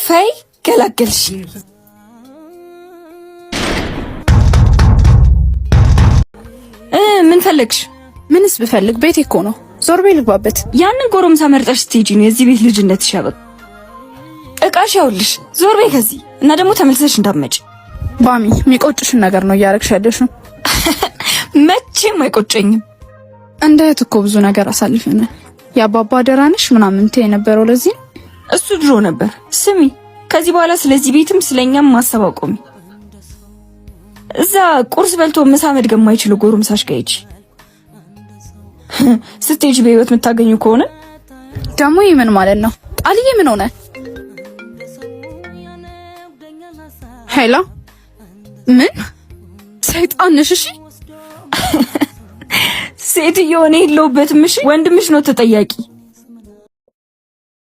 ፈይ ገላገልሽ። ምን ፈለግሽ? ምንስ ብፈልግ ቤቴ እኮ ነው። ዞር በይ ልግባበት። ያንን ጎረምሳ መርጠሽ ስትሄጂ ነው የዚህ ቤት ልጅነትሽ ያበቃ። እቃሽ ያውልሽ። ዞር በይ ከዚህ እና ደግሞ ተመልሰሽ እንዳትመጪ። ባሚ የሚቆጭሽን ነገር ነው እያደረግሽ ያለሽው። መቼም አይቆጨኝም። እንደ እህት እኮ ብዙ ነገር አሳልፈናል። የአባባ ደራነሽ ምናምን እንትን የነበረው ለዚህ እሱ ድሮ ነበር። ስሚ ከዚህ በኋላ ስለዚህ ቤትም ስለኛም ማሰብ አቆሚ። እዛ ቁርስ በልቶ ምሳ መድገም የማይችል ጎረምሳሽ ጋር ሂጂ። ስትሄጂ በህይወት የምታገኙ ከሆነ ደግሞ ምን ማለት ነው? ቃልዬ ምን ሆነ? ሄሎ ምን ሰይጣን ነሽ? እሺ ሴትዮ እኔ የለሁበትም። እሺ ወንድምሽ ነው ተጠያቂ።